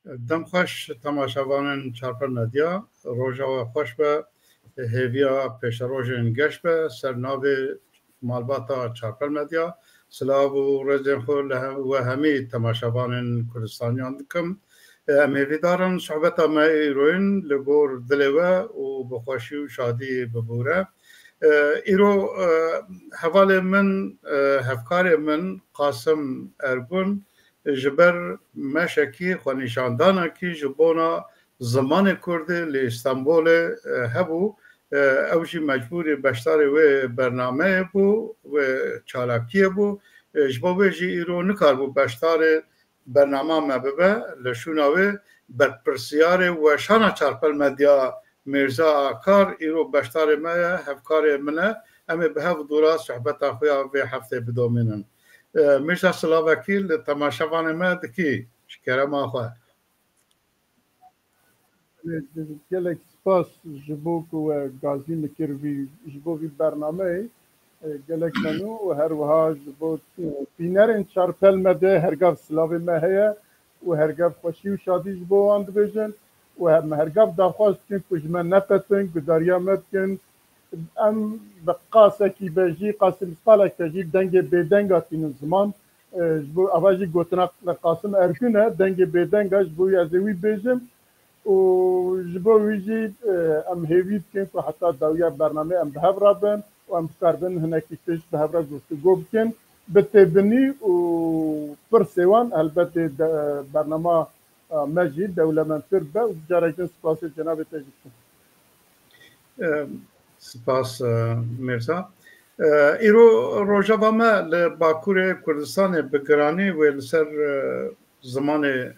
دم خوش تماشاوان چارپر مدیا روژا خوش به هیویا پیش روژن گشت به سرناو مالباتا چارپر مدیا سلام و رزم خور و همی تماشاوان کردستانیان دکم همی دارن صحبت ما ایروین لگور دلوه و بخوشی و شادی ببوره ایرو حوال من هفکار من قاسم ارگون جبر مشکی خونیشاندانا کی جبونا زمان کرده لی استانبول هبو اوجی مجبوری بشتار و برنامه بو و چالاکی بو جبوه جی ایرو نکار بو بشتار برنامه مببه لشوناوه برپرسیار و شانا چارپل مدیا مرزا آکار ایرو بشتار ما هفکار منه اما به هف دورا صحبت آخویا و هفته بدومینن مرزا سلاوکیل تماشاوان ما دکی شکرم آخواه gelek spas ji bo ku gazî nikirvî ji bo vî bernameyi gelek menû û her wiha ji bo pînerên çarpel me de hergav silavê me heye û hergav xweşî û şadî ji bo wan dibêjin û me hergav daxwaz dikin ku ji me nepetin gudariya me bikin em bi qasekî bejî qasîmîsqalek te jî dengê bêdenga tînin ziman ji bo ava jî gotina Qasim Ergûn e dengê bêdenga ji bo wî ez ê wî bêjim و جبو ویجی ام هیوید کن که حتی داویا برنامه ام بهف رابن و ام کاربن هنکی پیش بهف را گفتگو بکن بتبنی و پرسیوان البته برنامه مجید دولمنتر به و جارجن سپاس جناب تجیب سپاس مرزا ایرو روجاوا ما لباکور کردستان بگرانی و لسر زمان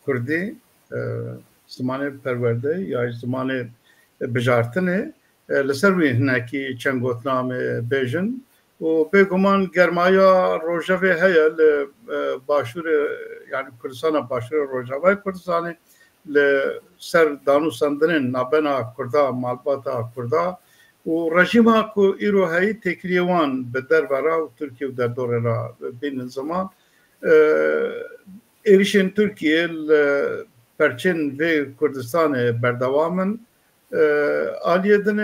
کردی زمان پرورده یا زمان بجارتنه لسر وی هنکی چند گوتنام بیجن و بگمان گرمایا روژاوی هیا باشور یعنی کردستان باشور روژاوی کردستان لسر دانو سندنین نابنا کردا مالباتا کردا و رژیما کو ایرو هایی تکریوان به در ورا و ترکیه و در دوره را بین زمان ایریشن ترکیه پرچین و کردستان بردوامن آلیدن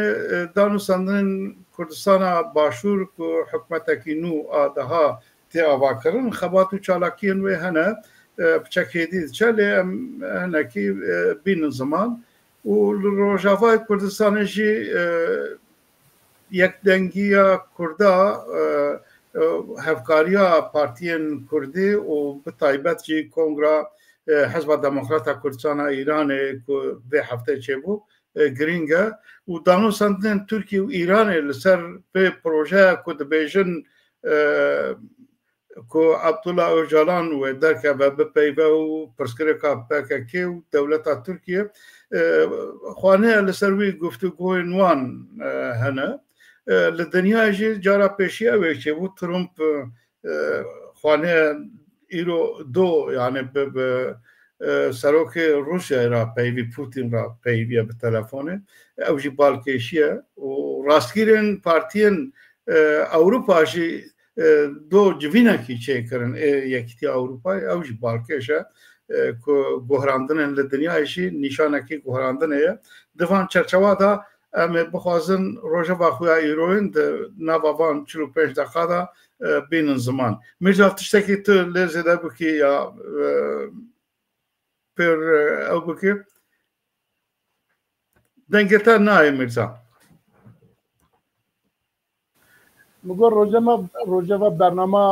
دانو سندن کردستان باشور که حکمتکی نو آدها تی آوا کرن خباتو چالاکین و هنه بچکیدی چلی هنه کی بین زمان و روژاوای کردستان جی یک دنگیا کردا هفکاریا پارتیین کردی و به تایبت جی کنگرا حزب دموکرات کردستان ایران به هفته چه بو گرینگه و دانو سندن ترکیه و ایران لسر به پروژه کد بیژن کو عبدالله اوجالان و درکه و بپیوه و پرسکرکا پککی و دولت ترکیه خوانه لسر وی گفتگوی نوان هنه لدنیا جی جارا پیشی اوه چه بو ترامپ خوانه ایرو دو یعنی به سروک روسیه را پیوی پوتین را پیویه به تلفونه اوجی بالکشیه و راستگیرن پارتین اروپا جی دو جوینه کی چه کرن یکتی اروپا اوجی بالکشه که گهراندن لدنیا جی نشانه کی گهراندنه دوان چرچوا دا ام بخوازن روژا باخویا ایروین ده نوابان 45 دقیقه بین زمان مرزا تشتکی تو لزده بکی یا پر او بکی دنگتا نای مرزا مگو روژه و برنامه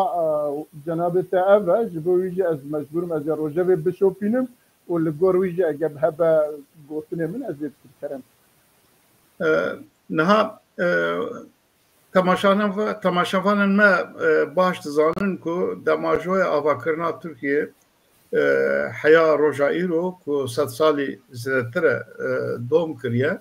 جناب تا اوه جبو ویجی از مجبورم از روژه و بشوپینم و لگور ویجی اگر هبه گوتنه من از دیت کرم نها تماشاوان ما باش دزانن کو دماجوی آواکرنا ترکیه حیا روژا ایرو کو 100 سالی زیادتر دوم کریه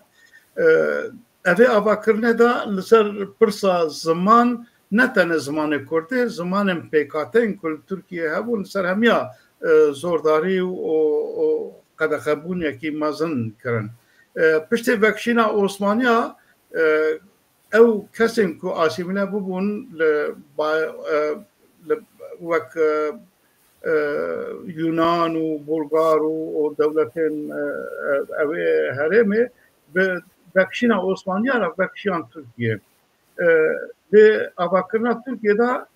اوه آواکرنه دا لسر پرسا زمان نه تنه زمان کرده زمان پیکاتین کل ترکیه هبون لسر همیا زورداری و قدقبون یکی مازن کرن پشت وکشینا عثمانیا او کسیم که آسیمینه ببون وک یونان و بلغار و دولتین اوی هرمه به بکشینا عثمانی را بکشیان ترکیه به آواکرنا ترکیه دا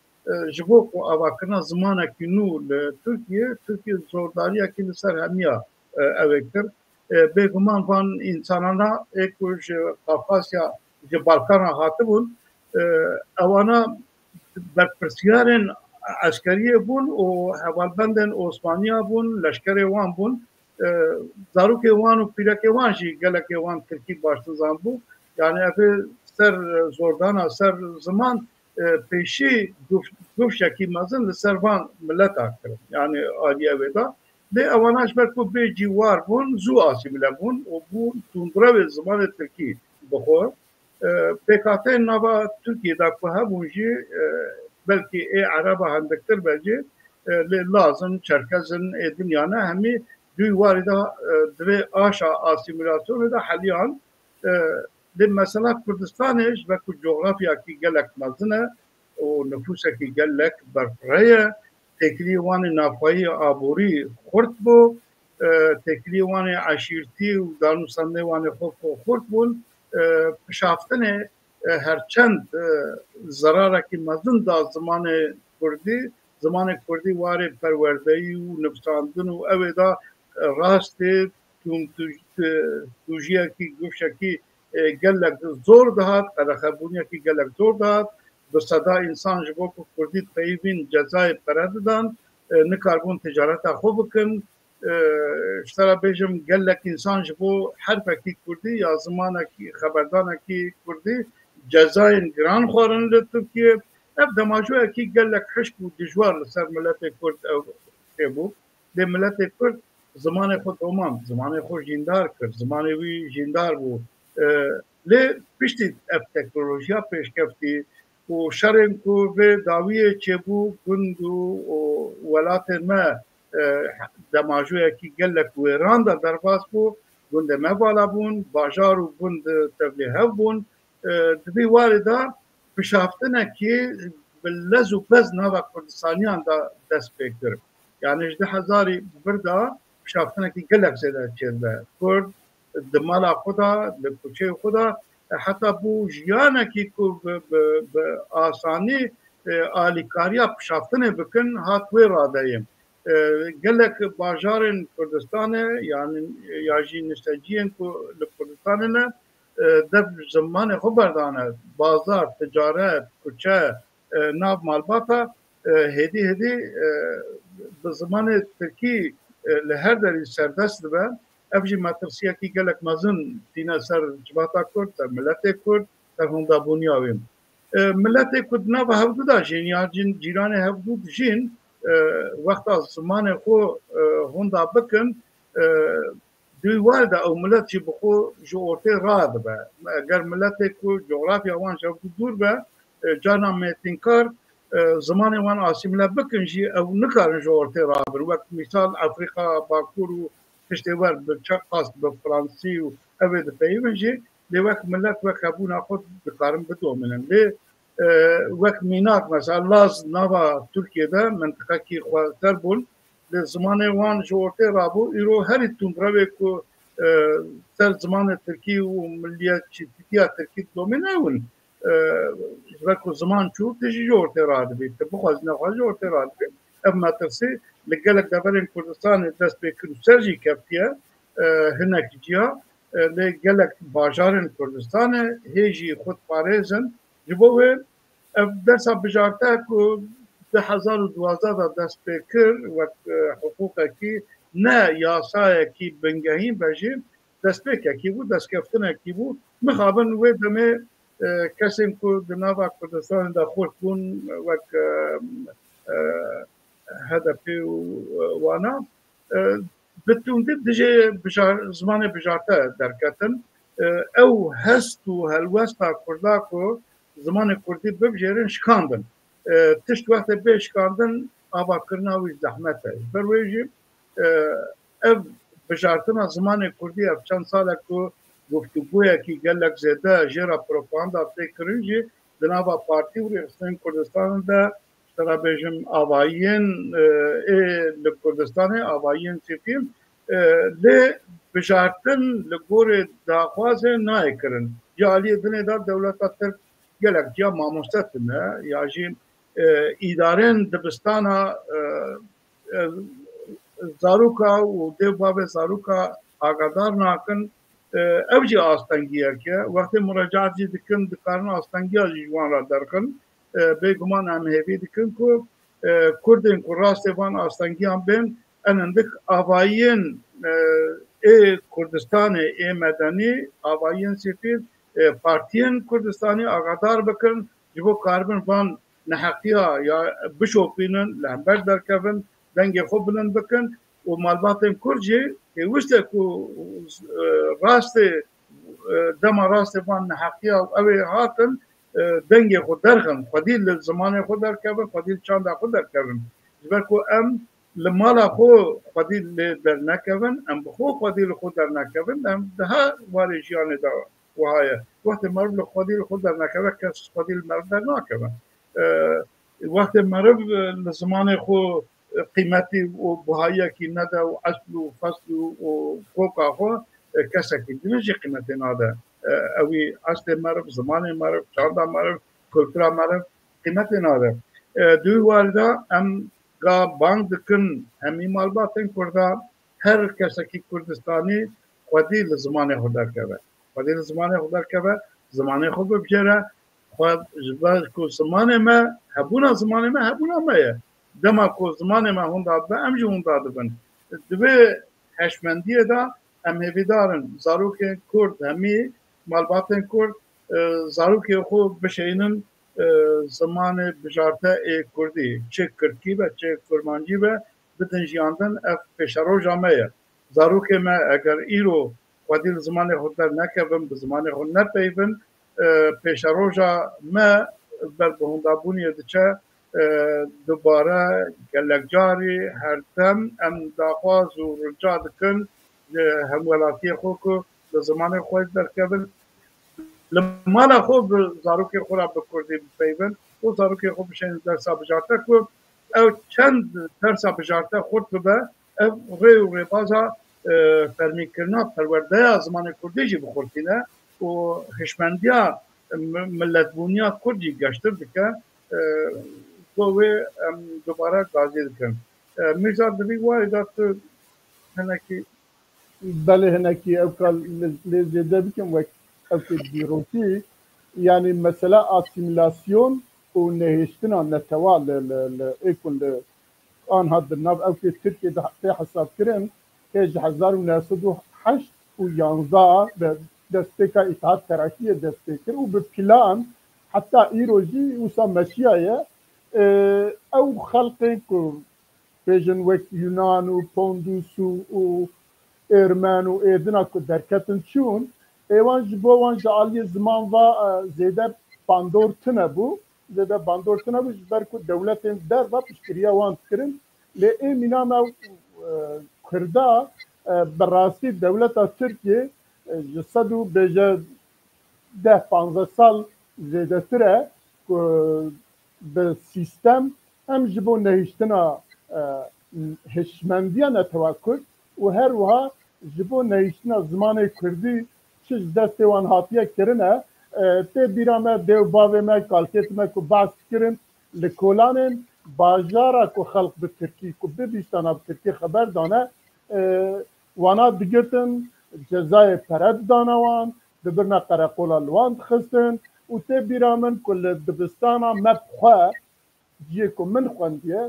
جبوک و آواکرنا زمانه که نو ترکیه زورداری که لسر همیا اوی کرد به گمان وان انسانانا اکوش قافقاسیا جه بالکانا هاته بون اوانا برپرسیارن عسکری بون و حوالبندن عثمانیا بون لشکر وان بون زاروک وان و پیرک وان جی گلک وان ترکی باشتن زان بو یعنی افه سر زوردانا سر زمان پیشی گفشکی مزن لسر وان ملت آکر یعنی آلیه ویدا ده اواناش برکو به جیوار بون زو آسیبیل بون و بون توندره به زمان ترکی بخور پیکاته نوا ترکیه دا که هبون جی بلکه ای عرب هندکتر بلجه لازم چرکزن دنیا نه همی دوی وارده دوی آشا آسیمیلاسیون دا حالیان مثلا کردستانش و که جغرافیا کی گلک مزنه و نفوسه کی گلک برپره تکلی وان نافایی آبوری خورد بو تکلی وان عشیرتی و دانوسنده وان خورد بون پشافتنه هرچند ضراره که مزن دا زمان کردی واره پروردهی و نفساندن و اوه دا راست توجیه کی گوشه کی گلک زور دهد قدخبونیه کی گلک زور دهد به صدا انسان جبو که کردی پیوین جزای پرددن نکاربون تجارت خوب بکن اشترا بیجم گلک انسان جبو حرف کی کردی یا زمان کی خبردان کی کردی جزاین گران خورن لترکیه اب دماجو کی گلک خشک و دجوار لسر ملت کرد او بو ده ملت کرد زمان خود امام زمان خود جیندار کرد زمان وی جیندار بو لی پشتی اب تکنولوژیا پیش کفتی و شرم کو به داویه چه بو گند و ولات ما دماجو کی گلک ویران در باز بو گند ما بالا بون باجار و گند تبلیغ بون دوی وارده پشافتنه که بلز و بز نوا کردستانیان دا دست بکر یعنی 10000 برده پشافتنه که گلک زیده چنده کرد دمالا خدا لکوچه خدا حتی بو جیانه که به آسانی آلیکاریا پشافتنه بکن هاتوی رادهیم گلک باجارن کردستانه یعنی یاجی نستجیین کردستانه در زمان خوب بردانه بازار تجارت کوچه ناو مالباتا هدی به زمان ترکی لهر داری سردست به افجی ماترسیه کی گلک مزن تینا سر جباتا کرد سر ملت کرد سر هنده بونیاویم ملت کرد ناو هفدو دا جین یا جیران هفدو جین وقت از زمان خو هنده بکن دوی وارده او ملت چی بخو جو ارته راد به اگر ملت کو جغرافیا وان شو دور به جانا میتینکار زمان وان آسیمله بکن جی او نکارن جو ارته راد به وقت مثال افریقا باکور و کشتیور به چقاس به فرانسی و اوه ده پیون جی لی وقت ملت وقت خبون خود بکارن بدومنن لی وقت میناک مثلا لاز نوا ترکیه ده منطقه کی خواتر بون زمان وان جورته رابو ایرو هر تندرو کو سر زمان ترکی و ملیت چیتیا ترکی دومینه اون رکو زمان چو تجی جورته راد بی تبخواز نخواز جورته راد بی اما ترسی لگلک دفرین کردستان دست بکن سرجی کفتیه هنک جیا لگلک باجارن کردستان هیجی خود پارزن جبوه درسا بجارته کو 2012 دست بکر و حقوق کی نه یاسای کی بنگهین بجیم دست بکر کی بود دست کفتن کی بود مخابن و دمه کسیم کو دنوا کردستان دا خورد بون و هدفی وانا بتون دیجه زمان بجارته درکتن او هست و هلوستا کردا کو زمان کردی ببجرن شکاندن تشت وقت بیش کردن آبا کرنا وی زحمت ہے برویجی اب بجارتنا زمان کردی اب چند سال کو گفتگویا کی گلک زیده جرا پروپاگاندا فکرینجی دنابا پارتی و ریاستان کردستان دا ترا بيجم آبايين لكردستان آبايين سفيل لي بجارتن لگور داخواز نايكرن جالي دنيا دا دولتا ترك gelek ya mamostatine ya jî îdarên dibistana zaroka û dêvbavê zaroka agadar nakin ev jî astengiyek e wextê murecaat jî dikin dikarin astengiya jî ji wan re derxin bêguman em hêvî dikin ku Kurdên ku rastê van astengiyan bên enendik avayiyên ê Kurdistanê ê medenî avayiyên sîfîr partiyên Kurdistanî agadar bikin ji bo karibin van neheqiya ya bişopînin li hember derkevin dengê xwe bilind bikin û malbatên Kurd jî pêwîst e ku rastê dema rastê van neheqiya ew ê hatin dengê xwe derxin xwedî li zimanê xwe derkevin xwedî li çanda xwe derkevin ji ber ku em li mala xwe xwedî lê dernekevin em bi xwe xwedî li xwe dernekevin em di her warê jiyanê de وهاي وقت مرب لخوادي الخضر نكبه كس خوادي المرب در ناكبه وقت مرب لزمان خو قيمتي وبهاية كي ندى وعسل وفصل وفوق خو كسا كي دنجي قيمتي نادا اوي عسل مرب زمان مرب شاندا مرب كولترا مرب قيمتي نادا دوی والدا ام قا بانك دكن همي مالباتين كردا هر كسا كي كردستاني خوادي لزمان خودر كبه خودی زمانه خود درکه زمانه خود بجره خود جبر کو زمانه ما هبونا زمانه ما هبونا مایه دما کو زمانه ما هون داد امجی هون داد بن دبی هشمندیه دا ام هیدارن زاروک کرد همی مالباتن کرد زاروک خو بشینن زمانه بجارته کردی چه کرکی و چه کرمانجی و بدن جیاندن اف پیشرو جامعه زاروک ما اگر ایرو خودی زمان خود در نکردم به زمان خود نپیون پیشروجا ما بر بهندابونی دچه دوباره گلگجاری هر تم ام داخواز و رجاع دکن هم ولاتی خود که به زمان خود در کبل لما خود زاروکی خود را بکردی پیون و زاروکی خود بشین درسا بجارته که او چند درسا بجارته خود به ری و ری بازا فرمیکرنا پرورده زمان کردی جی بخورتینه و هشمندیا ملت بونیا کردی گشتر دکه دوی دوباره گازی دکن میرزا دوی وای دات هنکی بله هنکی او کال لزیده بکن وقت او که دیروتی یعنی مثلا اسیمیلاسیون و نهشتنا نتوال ایکون آنها در ناو او که ترکیه ده حساب کرن که 1908 و 11 به دستگاه اتحاد ترکی دسته کرد و به پلان حتی ایروژی وسا مشیایه او خلقی که بیجن وقت یونان و پوندوس و ارمن و ایدنا که درکتن چون ایوان جبو وان جعالی زمان و زیده باندور تنه بو جبر که دولت در و پشکریا وان کرن لی ایمینا ما کرده براستی دولت ترکیه جسدو بیجه 10-15 سال زیده تره که به سیستم هم جبو نهیشتنا هشمندیان توکر و هر وها جبو نهیشتنا زمان کردی چیز دسته وان هاتیه کرنه ته بیرامه دیو باوه me kalket me ku bahs kirin li kolanên bajara ku xelq bi Tirkî ku bibîstana bi Tirkî xeber dane wana digirtin cezayê pere didane wan dibirne qereqola li wan dixistin û tê bîra min ku li dibistana me xwe ciyê ku min xwendiye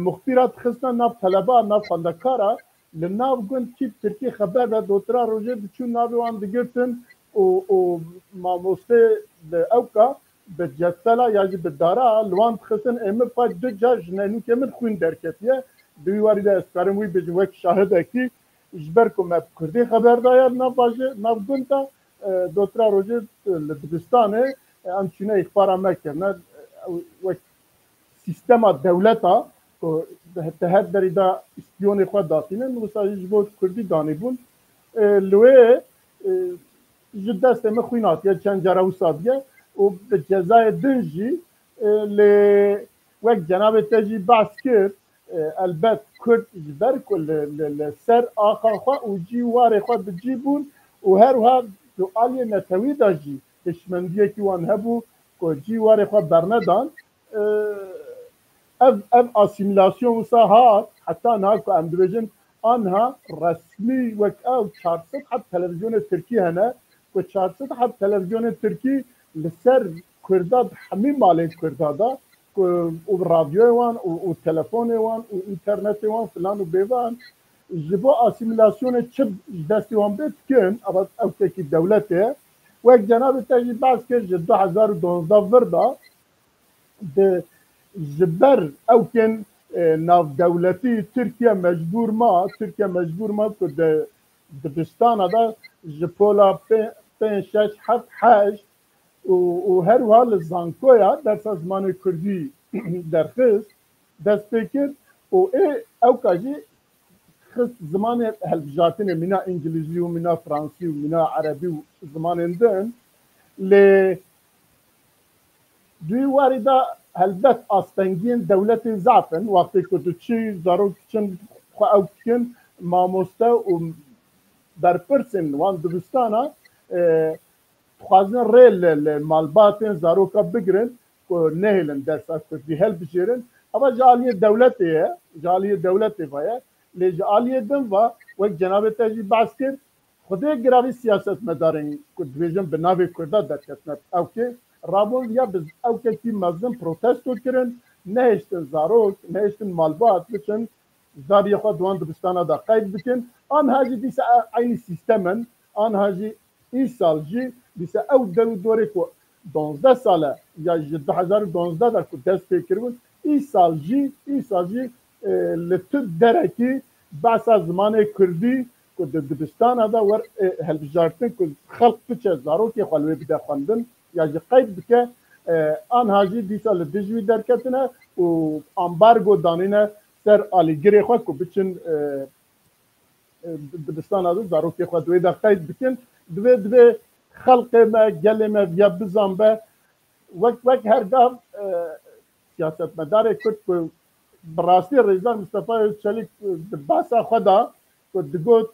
muxbîra dixistin nav teleba nav xwendekara li nav gund kî Tirkî xeber ve dotira rojê diçûn navê wan digirtin û mamoste li ewka bi cestela ya jî bi dara li wan dixistin êmir xwe du car ji nenûkê min xwîn derketiye di wî warî de ez karim wî bijim wek şahidekî ji ber ku me Kurdî xeber daye nav bajê nav gund da dotira rojê li dibistanê em çûne îxbara me kirine wek sîstema dewleta ku te her derî da îspiyonê xwe datînin wisa ji bo Kurdî danîbûn li wê ji destê min xwîn hatiye çend cara wisa diye û bi cezayê din jî ل وقت جناب تجي باسكر البت كرد جبر كل سر آخر خوا وجي واري خوا بتجيبون وهروها سؤالي نتوي داجي هشمندية كيوان هبو كجي واري خوا برندان اف اسيميلاسيون وساها حتى ناكو ام ديفيجن انها رسمي وك او 400 حب تلفزيون التركي هنا و 400 حب تلفزيون التركي لسر كرداد حمي مالين كردادا وراديو وان وتلفون وان وانترنت وان فلان وبيفان جبو اسيميلاسيون تشب دستي وان بتكن او تكي دولته وك جناب تجي بعد كل 2012 فردا جبر او كان ناف دولتي تركيا مجبور ما كد دبستان هذا جبولا بين شاش حد حاج وهر وها للزانكويا درس زمان كردي درخص دست فكر و او كاجي خص زمان هالجاتين منا انجليزي ومنا فرنسي ومنا عربي وزمان دن ل دوی وارده هلبت آستنگین دولت زعفن وقتی که تو چی ضرور کن خواهد کن ماموسته و در پرسن وان دبستانا خوازن ریل مالباتن ضرور که بگرن که نهلن درس کردی هل بجیرن اما جالی دولتی وایه لی جالی دن و جناب تاجی بحث کرد خودی گراوی سیاست مدارن که دویجن به ناوی کرده در کسنت او که رابول یا biz ew kekî mezin protesto kirin nehêştin zarok nehêştin malbat biçin zariyê xwe diwan dibistana da qeyd bikin anha jî dîsa aynî sîstemin anha jî îsal jî dîsa ew dew dorê ku 12 sale ya ji 2012 da ku dest pê kiribûn îsal jî li tu derekî behsa zimanê Kurdî ku di dibistana da wer hilbijartin ku xelq biçe zarokê xwe li wê bide xwendin یا جی قید بکه آن هاجی دیسا لدجوی درکتنه و امبارگو دانینه سر آلیگری خواه که بچن دبستان آدو زاروکی خواه دوی دا قید بکن دوی خلق ما گل ما یا بزن به وک هر گاه سیاست مدار کرد که براستی رئیسان مصطفی چلیک باسا خدا که دگوت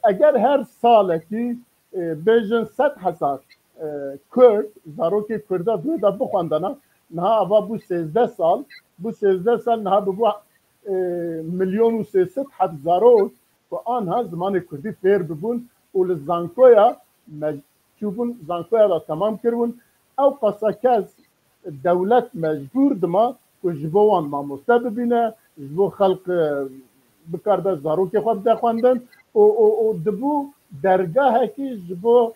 اگر هر ساله که بیجن 100,000 Kurd, zarokê Kurda duê da bixwendana niha ava bû 13 sal niha bi bo 1,300,000 heb zarok ku anha zimanê Kurdî fêr bibûn û li zankoya çûbûn zankoya da temam kiribûn ew qasa kes dewlet mecbûr dima ku ji bo wan mamoste bibîne ji bo xelq bikarde zarokê xwe bide xwendin û dibû dergahekî ji bo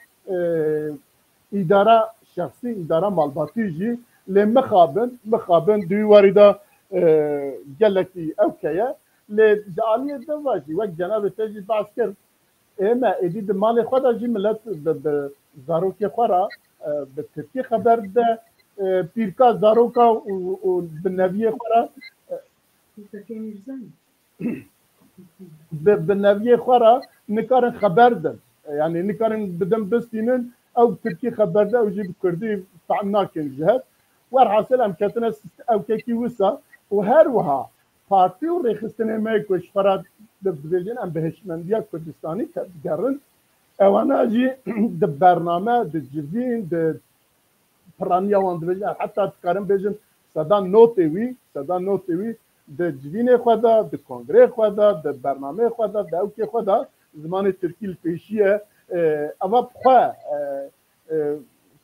idara şahsi idara malbatî jî lê mixabin duy warî da gelekî ewkeye lê ji aliyê din ve jî wek cenabê te jî behs kir ême êdî di malê xwe da jî millet bi zarokê xwe ra bi Tirkî xeber dide pîrka zaroka û bi neviyê xwe ra bi neviyê xwe ra nikarin xeber din yani nikarin bidin bistînin ew Tirkî xeberde ew jî bi Kurdî fehm nakin ji hev werhasil em ketine ewkekî wisa û her wiha partî û rêxistinê me ku ji xwe dibêjin em bi hişmendiya Kurdistanî gerin ewana jî di bername di civîn di piraniya wan dibêjin heta dikarin bêjin seda notê wî di civînê xwe da di kongrê xwe da di bernameyê xwe da di ewkê xwe da zimanê Tirkî li pêşî ye اما بخوا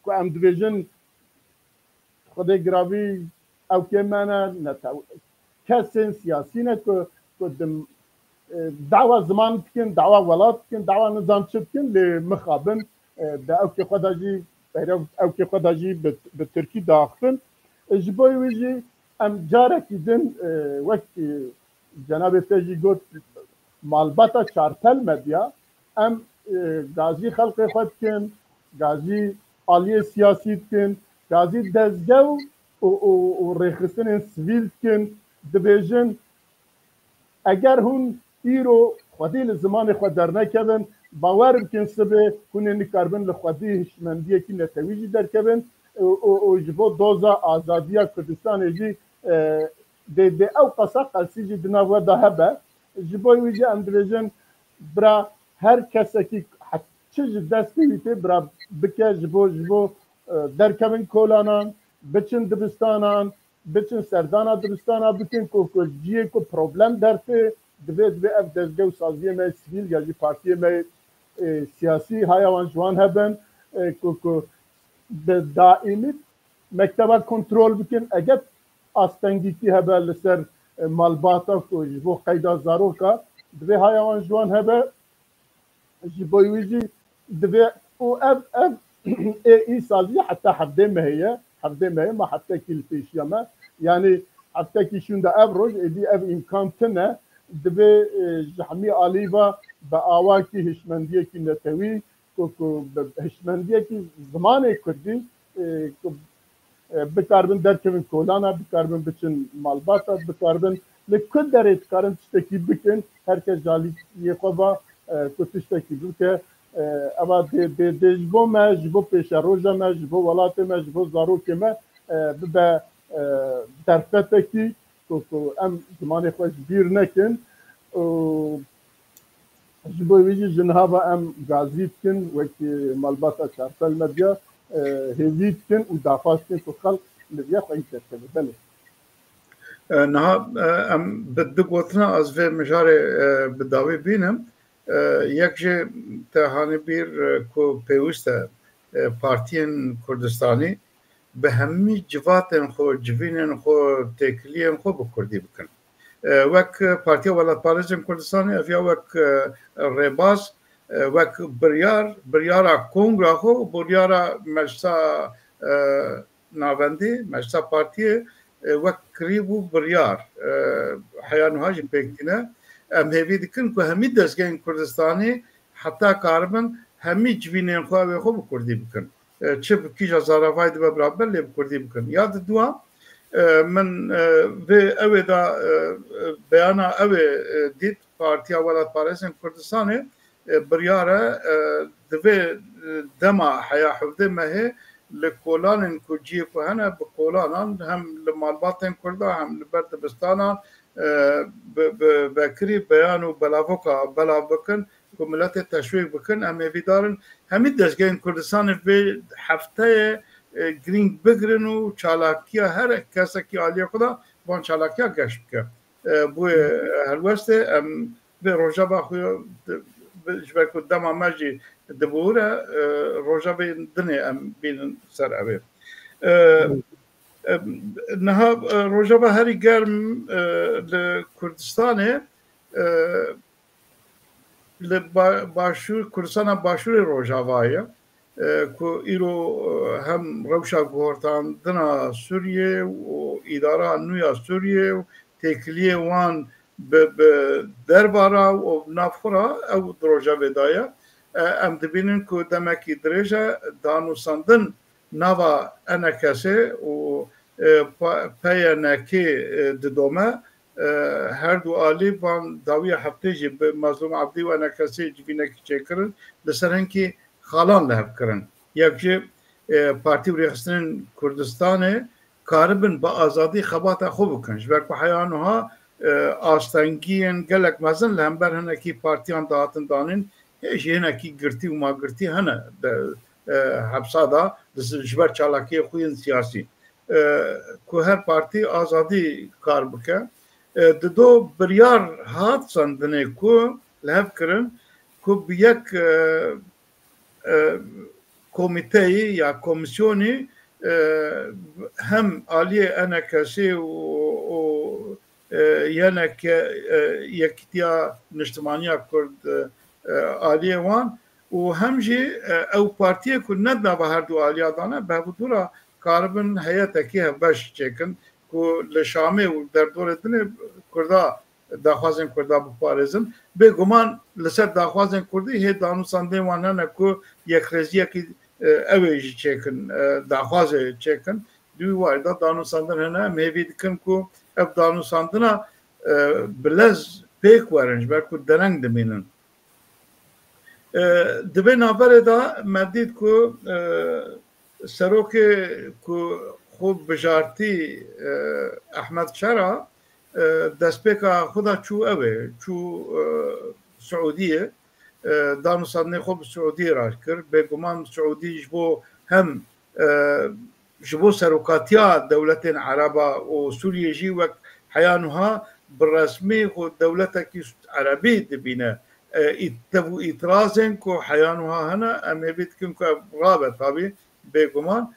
که ام دویژن خود گراوی او که منه کسین سیاسی نه که دعوه زمان بکن دعوه ولات بکن دعوه نظام چه بکن لی مخابن ده او که خود جی او که خود جی به ترکی داختن جبوی ویجی ام جاره کدن وقت جناب تجی گفت مالباتا چارتل مدیا ام گازی خلق خود کن گازی عالی سیاسی کن گازی دزگو و ریخستن سویل کن دبیجن اگر هون ایرو خودی لزمان خود در نکبن باور بکن سبه هونه نکاربن لخودی هشمندیه که نتویجی در کبن و جبو دوزا آزادیا کردستان جی de ew qasa qelsî jî di nav we de hebe ji bo wî jî em dibêjin bira her kesekî çi ji destê wî tê bira bike ji bo derkevin kolanan biçin dibistanan biçin serdana dibistana bikin ku ciyê ku problem dertê divê ev dezgew saziyê me sivîl ya jî partiyê me siyasî haya wan ji wan hebin ku bi daîmî mekteba kontrol bikin eger astengîtî hebe li ser malbata ku ji bo qeyda zaroka divê haya wan ji wan hebe ji bo wî jî divê û ev îsal jî heta heftê me heye ma heftekî li pêşiya me yanî heftekî şûnde ev roj êdî ev îmkan tune divê ji hemî alîva bi awakî hişmendiyekî netewî ku hişmendiyekî zimanê Kurdî bikarbin derkevin kolana bikarbin biçin malbata bikarbin li ku derê dikarin tiştekî bikin herkes jalîyê xwe ve ku tiştekî bike eva dê ji bo me ji bo pêşeroja me ji bo welatê me ji bo zarokê me bibe derfetekî ku em zimanê xwe ji bîr nekin ji bo wî jî ji niha ve em gazî dikin wekî malbata çarpel medya hêvî dikin û daxwaz dikin ku xelk li vê xwe derkeve belê niha em bi du gotina ez vê mijarê bi dawî bînim yek jî te hanî bîr ku pêwîst e partiyên Kurdistanî bi hemî civatên xwe civînên xwe têkiliyên xwe bi Kurdî bikin wek Partiya Welatparêzên Kurdistanê ev ya wek rêbaz wek biryara kongra xwe û biryara meclisa navendî meclisa partiyê wek kirîbû biryar heya niha jî pêk tîne em hêvî dikin ku hemî dezgehên Kurdistanî heta karibin hemî civînên xwe ew ê xwe bi Kurdî bikin çi bi kîja zaravayê dibe biraber lê bi Kurdî bikin ya di duan min vê evê da beyana evê dît Partiya Welatparêzên Kurdistanê biryar e divê dema heya hevdê mehê li kolanên ku ciyê ku hene bi kolanan hem li malbatên Kurda hem li ber dibistanan vekirî beyan û belavoka belav bikin ku miletê teşwîk bikin em hêvî darin hemî dezgehên Kurdistanê vê hefteyê girîng bigirin û çalakiya her kesekî aliyê xwe da van çalakiya geş bike bûyê helwestê em vê rojava xwe ji ber ku dema me jî dibûre rojavê dinê em bînin ser evê niha rojava herî germ li Kurdistanê li başûr Kurdistana başûrê Rojava ye ku îro hem rewşa guhortandina Sûriyê û îdara nû ya Sûriyê û têkiliyê wan bi derbara û navxura ew di rojavê de ye em dibînin ku demekî dirêj e danûsandin nava NKSê û PYNK didome her du alî van dawiya heftê jî bi Mazlûm Ebdî û NKSê civînekî çêkirin li ser hinkî xalan li hev kirin yek jî Partî Rêxistinên Kurdistanê karibin bi azadî xebata xwe bikin ji ber ku heya niha astengiyên gelek mezin li hember hinekî partiyan dahatin danîn jî hinekî girtî û magirtî hene hepsa da ji ber çalakiyê xwe yên siyasî ku her partî azadî kar bike di do biryar hat sandinê ku li hev kirin ku bi yek komiteyî ya komisyonî hem aliyê NKSê û yenek Yekîtiya Niştimaniya Kurd aliyê wan û hem jî ew partiyê ku nednava her du aliya dane behbûdûra karibin heyetekî hevbeş çêkin ku li Şamê û derdorê dinê Kurda daxwazên Kurda biparêzin bêguman li ser daxwazên Kurdî hê danûsandên wan hene ku yekrêziyekî ew ê jî çêkin daxwazê çêkin di wî warî da danûsandin hene em hêvî dikin ku ev danûsandina bilez pêk werin ji ber ku dereng dimînin di vê naberê de me dît ku سروک کو خوب بجارتی احمد شرا دستپیکا خدا چو اوه چو سعودیه دانو صدنه خوب سعودی راش کرد بگمان سعودی جبو هم جبو سروکاتیا دولتين عربة وسوريا جي وك حيانها بالرسمي هو دولتك عربي دبينا يتبو إترازن كو حيانها هنا أما بيتكم كرابة طبي بيقومان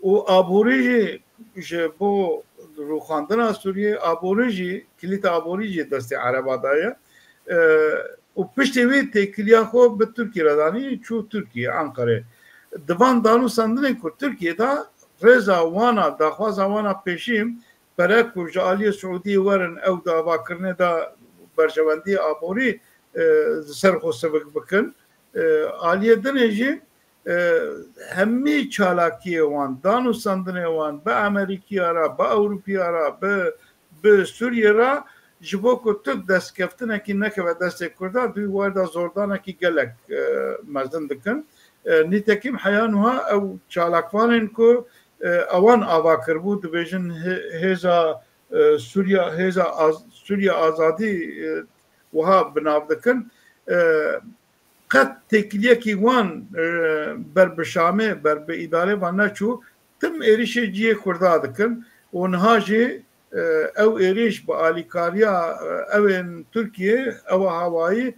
وآبوريجي جبو روخاندنا سوريا آبوريجي كليت آبوريجي دستي عربة دايا وبشتي ويت تكليا خو بالتركي رداني شو تركيا أنقرة دوان دانو سندن کو ترکیه دا رضا وانا داخواز وانا پیشیم برای کو جالی سعودی ورن او داوا کرنه دا برجواندی آبوری سرخو سبک بکن آلیه دنجی همی چالاکی وان دانو سندن وان با امریکی را با اوروپی را با سوریه را جبو کو تک دست کفتنه کی نکه و دست کرده دوی وارد زوردانه کی گلک مزدن دکن نتكيم حيانها أو شالكوانن كو أوان آواكر بود بيجن هذا سوريا آزادي وها بنابدكن قد تكليه كي وان بر بشامه بر بإدارة وانا شو تم إيريش جيه كردادكن ونهاجي أو إيريش بآليكاريا أو إن تركيا أو هاواي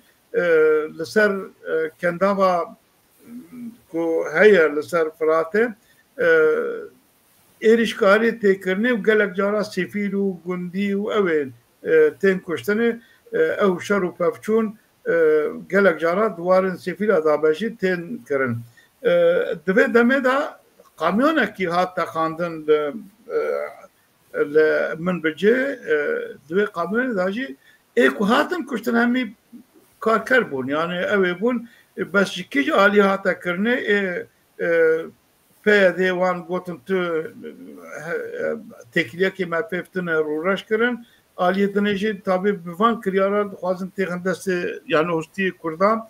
لسر كندابا کو هيا لسر فراته إيريشكاري تكرني وقالك جارا سفير وجندي وأوين تين كشتني أو شرو بافشون قالك جارا دوارن سفير أدابشي تين كرن دبي دمدا قاميونا كي هات تخاندن من بجي دبي قاميون داجي إيكو هاتن كشتن همي كار بون يعني أوي بون بس كيج آليها تكرني في ديوان قوتن تو تكليه كي ما بيفتن روراش كرن آلية دنيجي تابي بفان كريارا خوازن تيغن دست يعني هستي كردان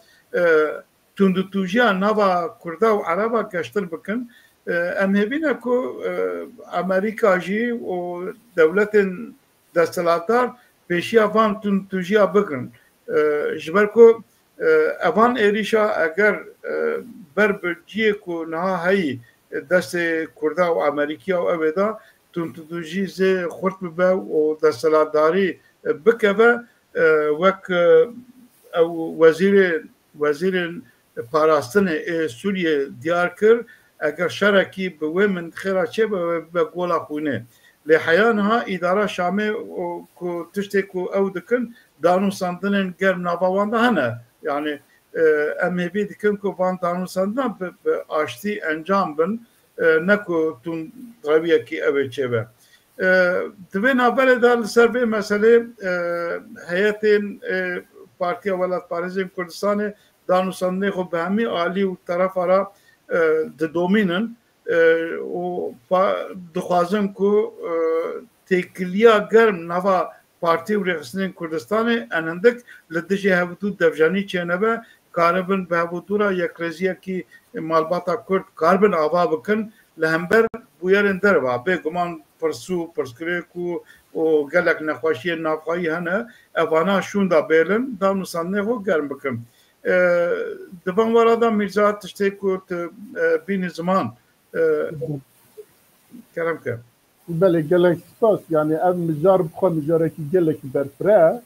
تندو توجيا نابا كردا وعربا كشتر بكن ام هبينا كو امريكا جي و دولتن دستلاتار بيشيا فان تندو توجيا بكن جبركو اوان ایریشا اگر بر برجیه کو نها هی دست کردا و امریکا و اویدا تونتوجی زی خورت ببه و دستلاتداری بکبه وک وزیر پاراستن سوریه دیار کر اگر شرکی به من خیره چه به گولا خونه لحیانها اداره شامه کو تشتی کو او دکن دانو ساندنن گرم ناباوانده هنه yani emhebi dikim ku van tanrısından açtı encam bin ne ku tun tabiye ki evet çeve. Dve nabere dal serve mesele heyetin Partiya Velat Parizm Kurdistan'ı danusandne xo behmi ali u taraf ara de dominin o dixwazin ku tekliya germ nava Parti و رئیسین کردستان انندک لدیجه هفته دفجانی چنبه کاربن به هفتورا یک رزیه کی مالباتا کرد کاربن آوا بکن لهمبر بویرن دروا به گمان پرسو پرسکریکو و گلک نخواشی نافخایی هنه اوانا شوندا بیلن دانو سانه خو گرم بکن دبان ورادا میرزا تشتی کرد بین زمان کرم کرد بله گلک سپاس یعنی ام مجار بخوا مجاره کی گلک برفره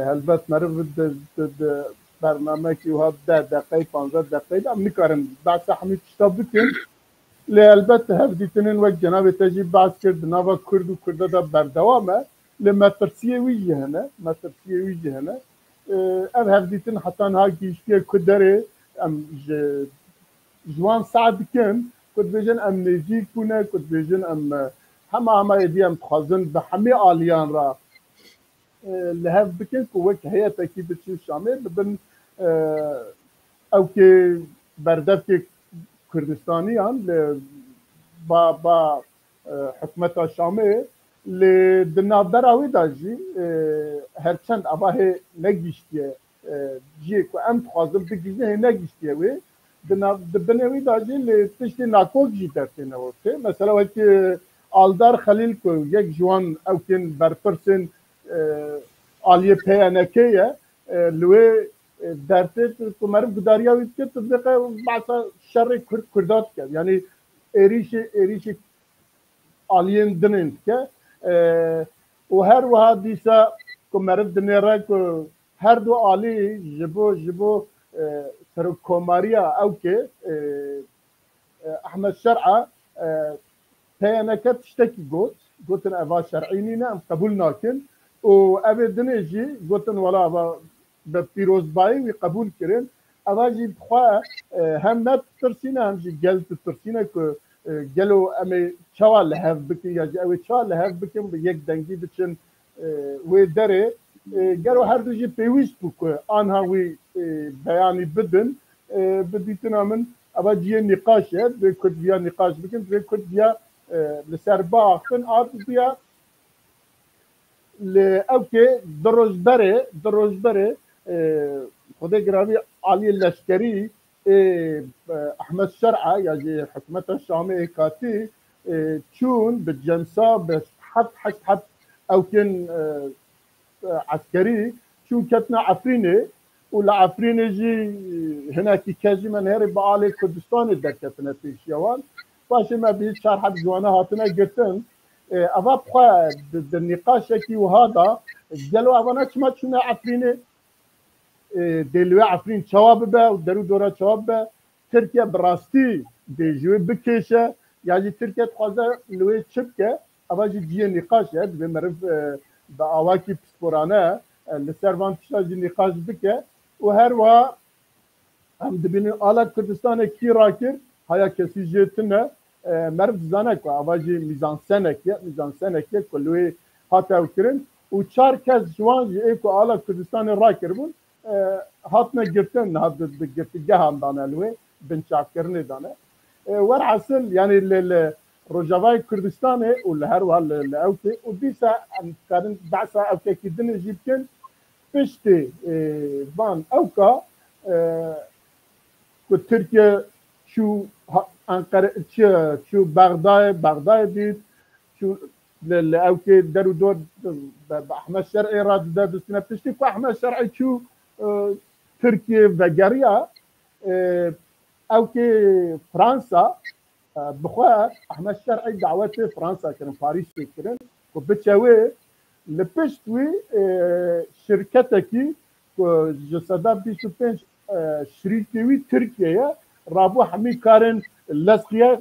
هلبت مرد برنامه کی و 10 دقیقه 15 دقیقه ام نکارم بعد حمید کتاب بکن لی البته هفدیتنین وقت جناب تجیب بعد کرد نوا کرد و کرده دا بردوامه لی مترسیه ویجه هنه ام هفدیتن حتی نها گیشتی کدره ام جوان سعد کن کد بیجن ام نجی کنه کد بیجن ام همه ایدیم خوازن به همه آلیان را لحظ بکن که وقت هیئت کی بچی شامل ببن او که بردف که کردستانیان با حکمت شامل لدنابدر آوی داجی هرچند اواه نگیشتیه جیه که ام خوازن بگیزه نگیشتیه وی دبنوی داجی لپشتی ناکوک جی درتینه وقتی مثلا وقتی آلدار خلیل کو یک جوان اوکن برپرسن آلیه پیانکیه لوی درته کمرم گداریا وید که تبدیقه بعضا شر کردات کرد یعنی ایریش آلیین دنند که و هر وها دیسا کمرم دنیره که هر دو آلی جبو سرو کوماریا او که احمد شرعه پیانکه تشتکی گوتن اوا شرعینی نه قبول ناکن و اوه دنیجی گوتن ولا اوا به پیروزبایی وی قبول کرن اوا جی بخواه هم نت ترسینه هم جی گل ترسینه که گلو امی چوا لحف بکن یا جی اوی چوا لحف بکن به یک دنگی بچن وی داره گلو هر دو جی پیویست بکن آنها وی بیانی بدن بدیتنا من اوا جی نقاشه به کد بیا نقاش بکن به کد بیا لسر باختن آرد بیا اوکی دروزبره خدا گرامی عالی لشکری احمد شرعه یعنی حکومت شامی کاتی چون به جنسا به حد اوکن عسکری چون کتنا عفرینه ولا عفرینه جی هناکی کجی من هری با عالی کردستان در کتنا پیش یوان باشه ما بیش چهار حد جوانه هاتنا گرتن اوا بخوا در نقاش کی و هذا قالوا انا ما شنو عفرين دلوي عفرين جواب به ودرو دورا جواب به تركيا براستي دي جو بكيشه يعني تركيا تخوزا لوي تشبكه اوا جي نقاش بمرف باواكي بسبورانه لسيرفان تشاجي نقاش بكه وهروا هم دبين على كردستان كي راكر هيا كسي جتنا مرد زنک و آواجی میزان سنکیه کلوی هاتا وکرن و چار کس جوان جی ایکو آلا کردستان را کربون هاتنا گرتن هات گرتگه هم دانه لوی بنچاک کرنه دانه ور حاصل يعني الرجاوي كردستان ولا هروها الاوكي وديسا كان بعثا اوكي كيدن جيبكن بشتي فان اوكا تركيا شو انقره شو بغداد دید شو اوكي درو دور باحمد شرعي راد داد سنه بتشتي احمد شرعي شو تركيا فجريا اوكي فرنسا بخوا احمد شرعي دعوته فرنسا كان باريس كان وبتشاوي لبشتوي شركتكي جسدا بيشو بنش شريكي تركيا رابو حمي كارن لسقيا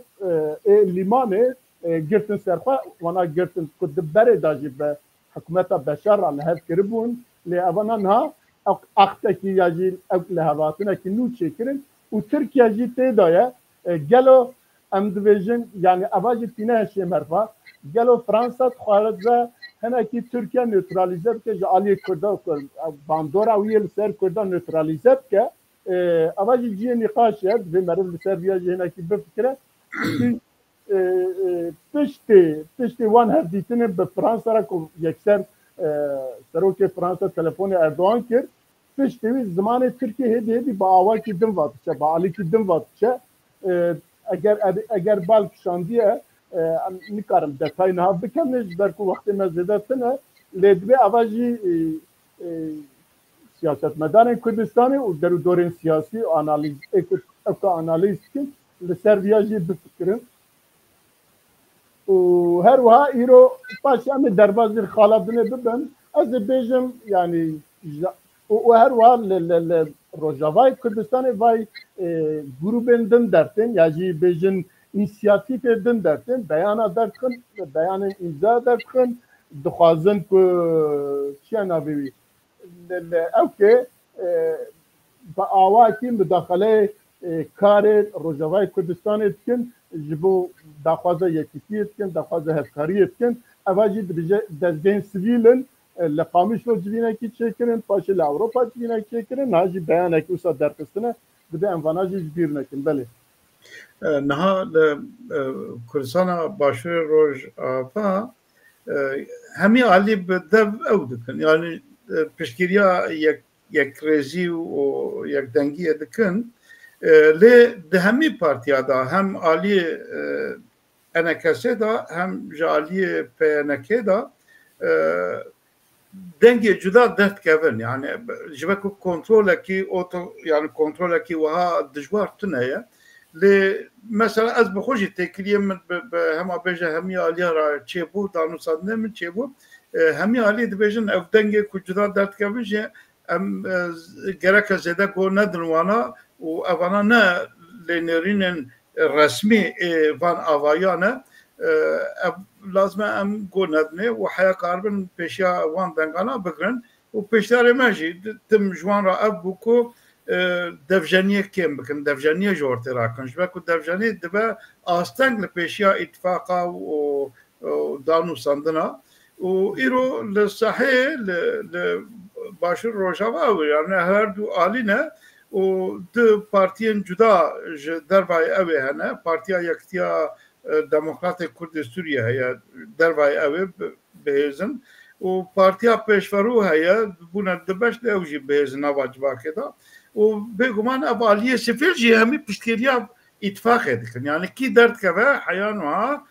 ليمانه جرتن سرخا وانا جرتن كنت بري داجي بحكومه بشار على هذا كربون لابنانها اختكي يجي اكل هواتنا كنو تشكرن وتركيا جي تيدايا قالوا ام ديفيجن يعني افاجي فينا شي مرفا قالوا فرنسا خارجه هنا كي تركيا نيوتراليزر كي جالي كردا باندورا ويل سر كردا نيوتراليزر كي افاجي جي نقاش يد في مرض سربيا جي هنا كي بفكره پشتی وان هردیتنه به فرانسا را که یکسر سروک فرانسا تلفن اردوان کرد پشتی زمان ترکیه هدی با آوا کی دم وات چه با علی کی دم وات چه اگر بال کشاندیه نکارم detay نه بکنم در کو وقت مزدتنه لدبه آواجی سیاست مدار کردستانی و در دورین سیاسی آنالیز آنالیز کن لسرویاجی بفکرم و هر وها ایرو باش ام درباز خالدنه ببن از بیجم یعنی و هر وها روجاوای کردستان وای گروبن دن درتن یعنی بیجن inisiyatif edin derken beyana derken beyanın imza derken dixwazin ku çiyan avî evke bi awakî müdaxele karê Rojavayê Kurdistanê dikin ji bo daxwaza yekîtiyê dikin daxwaza hevkariyê dikin eva jî dibêje dezgehên sivîlin li Qamişlo civînekî çêkirin paşê li Ewropa civînekî çêkirin ha jî beyanekî wisa derxistine dibe em vana jî ji bîr nekin belê نها کردستان باشور روز آفا همی علی به دو او دکن یعنی پشگیریا یک ریزی و یک دنگی دکن لێ دهەمی پارتیا دا هم عالی NKSê da hem ji aliyê PNK da dengê cuda derdkevin yani ji ber ku kontrolekî yani kontrolekî wiha dijwar tune ye lê mesela ez bi xwe jî têkiliyê min hema bêje hemî aliya ra çêbû danûsandinê min çêbû hemî aliyê dibêjin ev dengê ku cuda derdkevin jî em gereke zêde got nedin wana û evana ne lênêrînên resmî van avayan e ev lazim e em got nedinê û heya karibin pêşiya wan dengana bigirin û pêşdarê me jî tim ji wan re ev bû ku devjeniyê kêm bikin devjeniyê ji ortê rakin ji ber ku devjenî dibe asteng li pêşiya îtîfaqa û danûsandina û îro li sahê li başûr Rojava ew yani her du alî ne û du partiyên cuda ji dervayê ew ê hene Partiya Yekitiya Demokratê Kurdê Sûriye heye dervayê ew ê bihêzin û Partiya Pêşverû heye bûne dibeş lê ew jî bihêzin nava civakê da û bêguman ev aliyê sifêr jî hemî piştgiriya îtîfaqê dikin yani kî derdkeve heya niha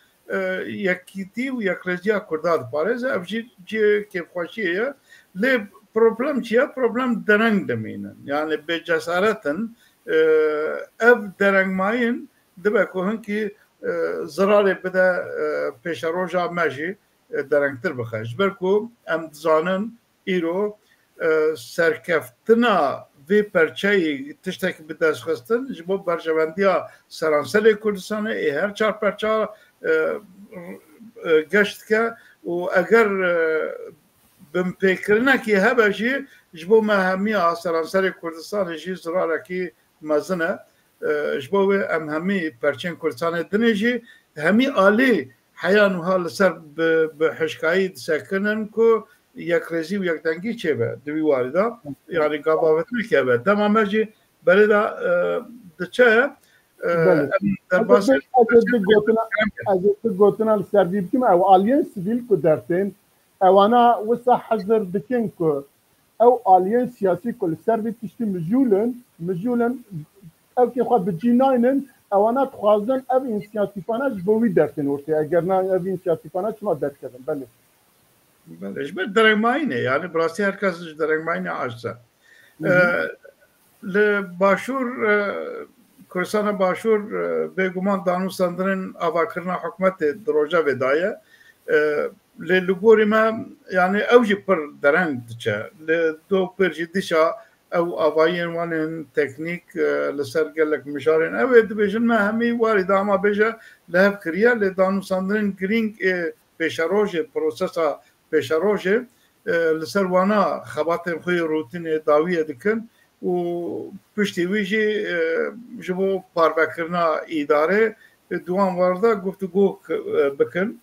yekîtî û yekrêziya Kurda diparêze ev jî cî kêfxweşiyê ye lê problem çi ye problem dereng demînin yani bê cesaretin ev derengmayîn dibe ku hinkî zirarê bide pêşeroja me jî derengtir bixe ji ber ku em dizanin îro serkeftina vê perçeyê tiştekî bi destxistin ji bo berjevendiya Seranserê Kurdistanê ê her çar perça geş dike û eger binpêkirinekî hebe jî ji bo me hemiya Seranserê Kurdistanê jî zirarekî mezin e ji bo wê em hemî perçên Kurdistanê dinê jî hemî alî heya niha li ser bi hişkayî disekinin ku yekrêzî û yekdengî çêbe di wî warî da yani gabavetinekî hebe dema me jî berê da diçe derbasê gotina li ser vî bikim ew aliyên sivîl ku dertên ewana wisa hezir dikin ku ew aliyên siyasî ku li ser vê tiştî mijûlin evkê xwe bicînaynin ewana dixwazin ev însiyatîfane ji bo wî dertên ortaya eger na ev însiyatîfane çima dertkevin belê ji ber derengmayînê yani bi rastî her kes ji derengmayînê aciz e li başûr Kurdistana Başûr bêguman danûsandinên avakirina hikûmetê di rojevê da ye lê li gorî me yani ew jî pir dereng diçe li dopêr jî dîşa ew avayiyên wan ên teknîk li ser gelek mijarên ew ê dibêjin me hemî warî da hema bêje li hev kiriye lê danûsandinên girîng ê pêşerojê prosesa pêşerojê li ser wana xebatên xwe yê rûtînê dawiyê dikin û piştî wî jî ji bo parvekirina îdarê duwan war da guftugû bikin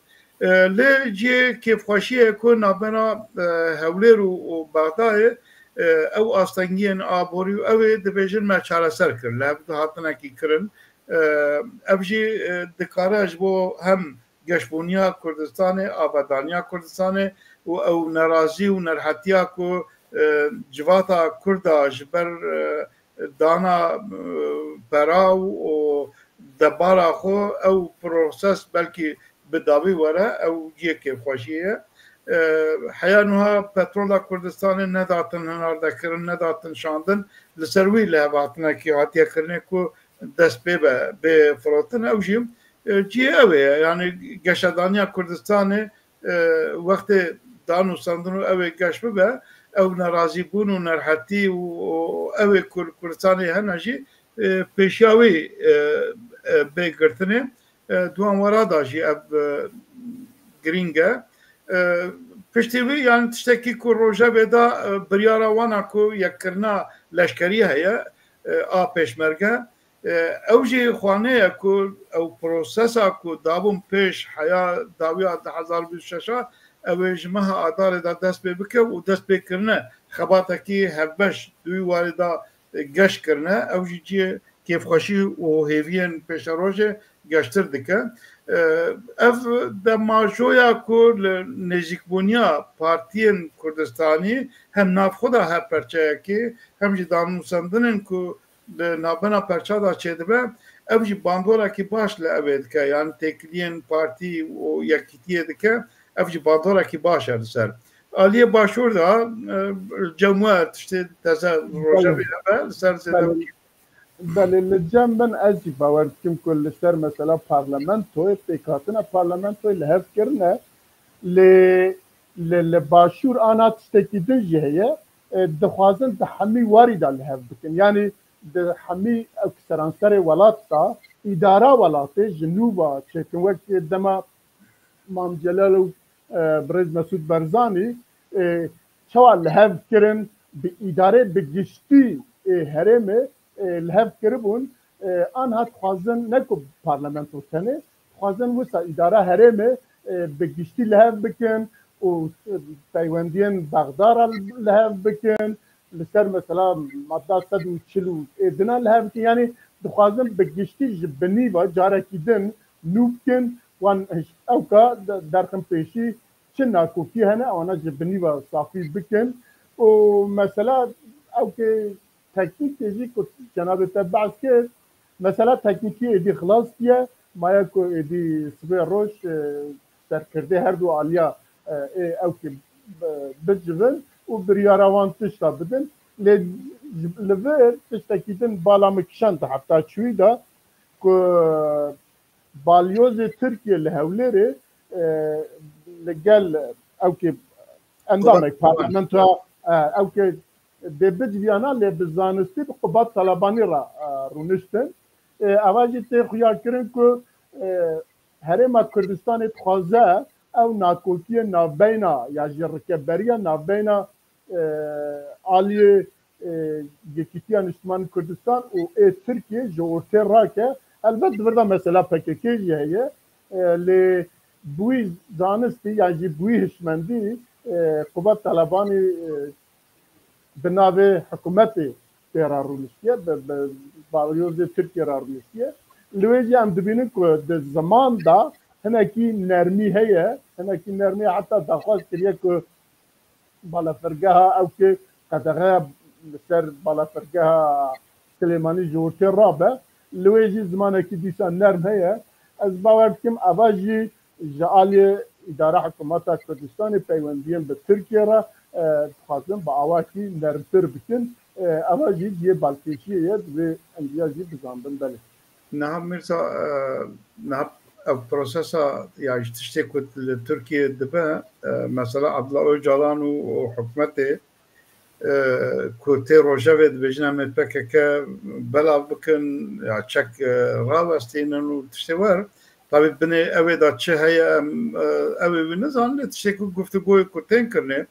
lê cî kêfxweşiyê ku navbera Hewlêr û Bexdayê ew astengiyên aborî û ew ê dibêjin me çareser kirin li hev dihatinekî kirin ev jî dikare ji bo hem geşbûniya Kurdistanê avadaniya Kurdistanê û ew nerazî û nerhetiya ku civata Kurda ji ber dana perav û debara xwe ew proses belkî bi dawî were ew ciyê kêfxweşiyê ye heya niha petrola Kurdistanê nedatin hinardekirin nedatin şandin li ser wî li hevatinekî hatiye kirinê ku dest pê be bê firotin ew jî ciyê ew ê yani geşedaniya Kurdistanê wextê danûsandin û ew ê geş bibe ew nerazîbûn û nerhetî û ew ê Kurdistanê hene jî pêşiya wî bêgirtinê duwan wera da jî ev girîng e piştî wî yani tiştekî ku rojevê da biryara wana ku yekkirina leşkerî heye a pêşmerge ew jî xwaneye ku ew prosesa ku dabûn pêş heya dawiya 2026 ew ê ji meha adarê da dest pê bike û dest pêkirine xebatekî hevbeş du wî warî da geş kirine ew jî ciyê kêfxweşî û hêviyên pêşerojê geştir dike ev de majoya ku li nêzîkbûniya partiyên Kurdistanî hem navxwe da her perçeyekî hem jî danûsandinên ku نابنا پرچادا چیدبه او جی باندورا کی باش لعبید که یعنی تکلین پارتی و یکیتیه دکه او جی باندورا کی باش سر آلیه باشور دا جمعه تشتی تزا روژه بیده سر زده بله لجم من از باور کم کل سر مثلا پارلمانتوی پیکاتنا پارلمانتوی لحف کرنه لباشور آنات تشتکی دن جهیه دخوازن دحمی واری دا لحف بکن یعنی دحمی اکسرانسر ولات دا اداره ولاته جنوبا چکن وقت دما مام جلال و برز مسعود برزانی چوال لحف کرن به اداره بگشتی هرمه لحف کربون آنها خوازن نکو پارلمانتو تنه خوازن وسا اداره هرمه بگشتی لحف بکن و پیوندین بغدار لحف بکن لسر مثلا ماده 140 دنا لحف بکن یعنی دخوازن بگشتی جبنی و جارکی دن نوبکن وان اوکا درخم پیشی چه ناکوکی هنه آنا جبنی و صافی بکن و مثلا اوکا تکنیک دیجی که جناب تبعث کرد مثلا تکنیکی ایدی خلاص کیه مایا که ایدی سبه روش سرکرده هر دو آلیا او که بجبن و بریاروان تشتا بدن لور تشتاکیدن بالا مکشن تا حتی چوی دا که بالیوز ترکیه لحوله لگل او که اندامک پارلمنتو او که دبج ویانا لی بزانستی به قبات طالبانی را رونشتن اواجی تی خویا کرن که هرما کردستان خوازه او ناکوکی نابینا یا جرکبریا نابینا آلی یکیتیان اجتماعی کردستان و ترکیه جورتی را که البته برده مثلا پککی جیه لی بوی زانستی یا جی بوی هشمندی قبات طالبانی بنابه حکومت تیرا روسیه به بالیوز ترکیه را روسیه لویجی هم دبینن که در زمان دا هنکی نرمی هیه هنکی نرمی حتی دخواست کریه که بالا فرگه او که قدغه سر بالا فرگه سلیمانی جورتی رابه لویجی زمانه که دیسا نرم هیه از باور بکم اواجی جعالی اداره حکومت کردستان پیوندیم به ترکیه را خواستم با آواکی نرمتر بکن آواجی دیه بالکشیه و اندیازی بزنبن بله نه میرزا نه پروسسا یا تشتی کد ترکیه دبه مثلا عبدالله اوجالان و حکومته که روژه دبیجنه من پکه بلا بکن یا چک راوستینن و تشتی ور طبعا بني اوي دا چه هي اوي بنزان تشتی که گفتگوی کتین کرنه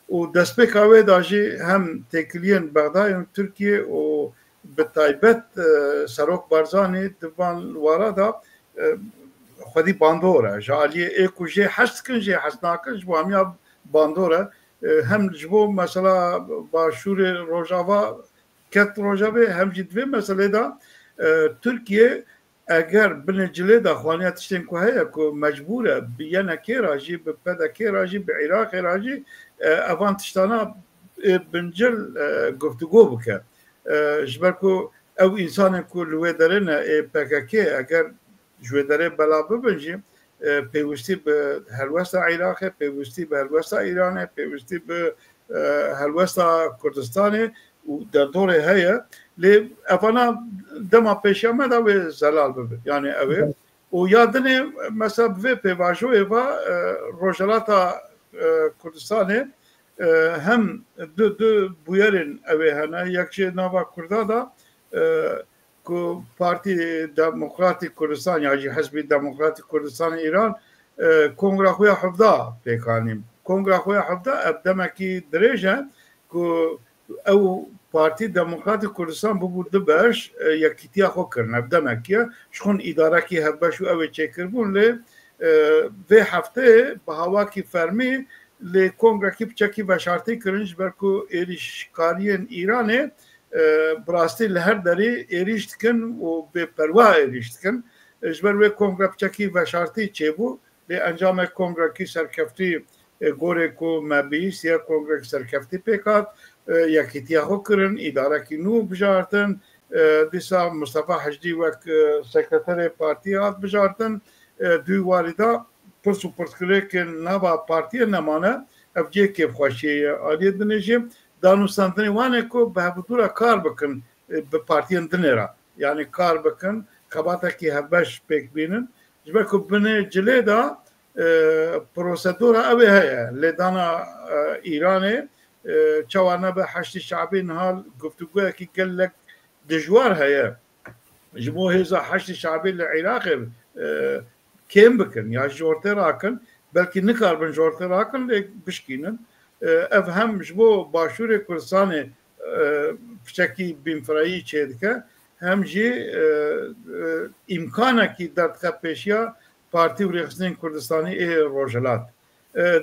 و دستپیک اوی داجی هم تکلین بغداد ترکیه و به تایبت سروک بارزانی دبان واردا خودی باندوره جالیه ایکو جه حست کن جه حست ناکن جبو همیا باندوره هم جبو مثلا باشور روژاوا کت روژاوه هم جدوه مثلا دا ترکیه اگر بنجله دا خوانیت تشتین که هیا که مجبوره بیانه که راجی به پده که راجی به عراق راجی اوان تشتانا بنجل گفتگو بکن جبر که او انسان که لوه درنه پککه اگر جوه داره بلا ببنجیم پیوستی به هلوستا عراق پیوستی به هلوستا ایران پیوستی به هلوستا کردستان و در دوره هیا لی افانا دما پیش آمد اوه زلال ببه یعنی اوه و یادنه مثلا به پیواجوه و روژلاتا کردستانه هم دو بویرین اوه هنه یکچه نوا کرده دا که پارتی دموکراتی کردستان یا حزب دموکراتی کردستان ایران کنگره خوی حفظه پیکانیم کنگره خوی حفظه ابدمکی دریجه که او پارتی دموکراتی کردستان ببود باش یکیتیا خو کرن ابدمکیه شخون اداره کی هبش و اوه چه کربون لی و هفته به هوا کی فرمی لی کنگره کی بچکی بشارتی کرنش برکو ایریشکارین ایرانه براستی لهر داری ایریشت کن و به پروا ایریشت کن جبر و کنگره بچکی بشارتی چه بو لی انجام کنگره کی سرکفتی گوره کو مبیس یا کنگره سرکفتی پیکات یکیتیا خو کرن اداره کی نو بجارتن دیسا مصطفی حجدی وک سکرتر پارتی هات بجارتن دوی واریدا پرس و پرسکره که نوا پارتی نمانه افجه که بخوشی آلیه دنیجیم دانوستانتنی وانه که به هفدورا کار بکن به پارتی اندنه یعنی کار بکن خباتا که هبش بک بینن جبه که بنه جله دا پروسیدورا اوه هیا لیدانا ایرانه چوانه به حشد شعبی نهال گفتگوه که گلک دجوار هیا جمو هزا حشد شعبی لعراق کم بکن یا جورته راکن بلکه نکار بن جورته راکن بشکینن اف هم جمو باشور کردستان بشکی بینفرایی چید که هم جی امکانه که در تخپیشیا پارتی و ریخستین کردستانی روجلات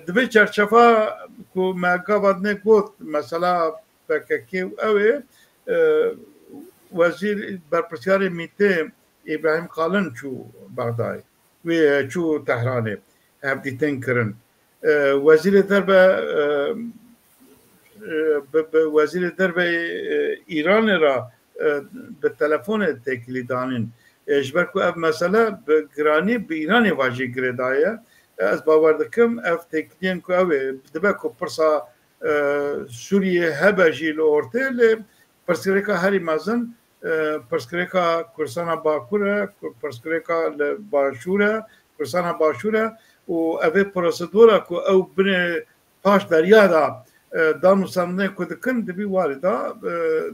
دوی چرچفا که مگاواد نگوت مثلا بککی اوه وزیر برپرسیار میته ابراهیم قالن چو بغداد و چو تهرانه هفتی تنکرن وزیر درب ایران را به تلفن تکلی دانین اجبر که اف مسئله به گرانی به ایران واجه گردایه از باور دکم اف تکلین که اوه دبه که پرسا سوریه هبه جیل ارته پرسکریکا هری مازن پرسکریکا کردستان باکوره پرسکریکا باشوره کردستان باشوره و اوه پروسیدورا که او بنه پاش دریا دا دانوستانه که دکن دبی واردا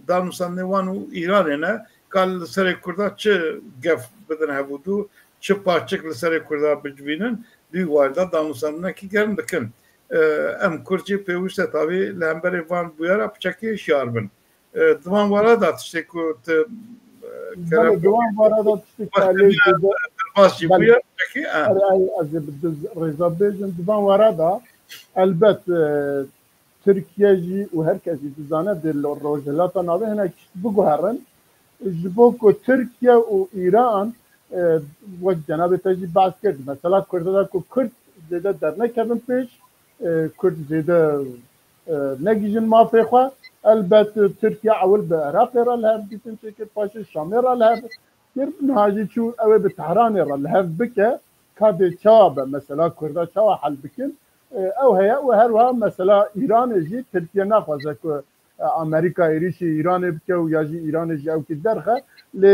دانوستانه وانو ایرانه نه کال سر کردا چه گف بدن هبودو چه پاچک لسر کردا بجوینن دی واردا دانوستانه کی گرم دکن ام کرچی پیوسته تاوی لامبر وان بویرا پچکی شاربن دوام واردا تشتی کو دوام واردا تشتی کالی باسی بویر پچکی از رضا بیجن دوام واردا البت ترکیه جی و هر کسی دزانه دل روجلات ناوه هنه بگوهرن جبو که ترکیه و ایران و جناب تجی بحث کرد مثلا کرده که کرد زیده در نکردن پیش کرد زیده نگیجن مافی خواه البته ترکیه اول به عراق را لحب دیتن شکر پاشه شامی را لحب کرد نهاجی چو اوه به تهران را لحب بکه که چاوه مثلا کرده چاوه حل بکن او هيا وهروها مثلا ايران جي تركيا نافذه كو امريكا ايريش ايران بكو ياجي ايران جي او كدرخه ل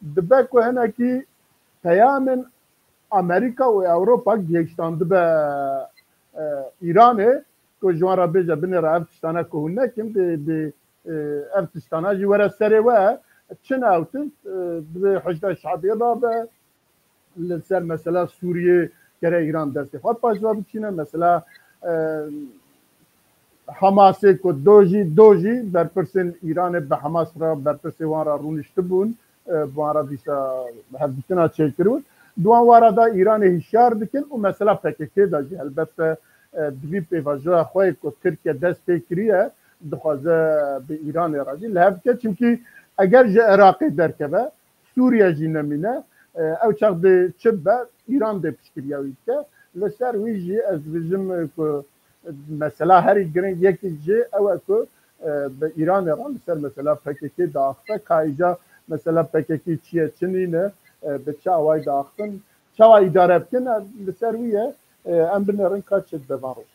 دبكو هنا كي تيامن امريكا واوروبا جيشتاند ب ايران كو جوان ربيجا بن رابطستانا كو هناك ب ارتستانا جي ورا سريوا تشناوت بحشد الشعبيه ضاب لسر مثلا سوريه کره ایران دسته خود پاسوا بچینه مثلا حماس کو دوجی در پرسن ایران به حماس را بر پرسه وان را رونشته بون وان را دیسا حدیثنا چکرون دوان وارا دا ایران هشیار دکن و مثلا پککی دا جی البته دوی پیواجو خواه کو ترکیه دست پیکریه دخوازه به ایران راجی لحب که چونکی اگر جه عراقی درکبه سوریه جی نمینه او چاق ده چبه ایران ده پشکریاوی که لسر ویجی از ویجم که مثلا هری گرنگ یکی جی او که به ایران ایران لسر مثلا پککی داخته که ایجا مثلا پککی چیه چنینه به چاوای داختن چاوای اداره بکن لسر ویه ام بنرن که چد بوارش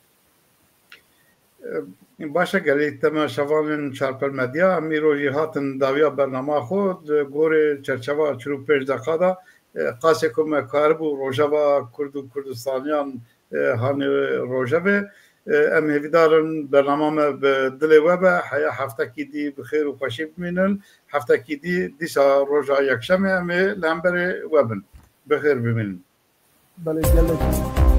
باشه گلی تمام شوان چارپل مدیا امی روزی هاتن داویا برنامه خود گوره چرچوا چرو پیش دقیقه قاسه کم کاربو روجاوا کرد و کردستانیان هانی روجاوه ام هیدارن برنامه به دل وبا حیا هفته کی دی بخیر و خوشی بمینن هفته کی دی دیسا روجا یکشنبه ام لامبر وبن بخیر بمینن بله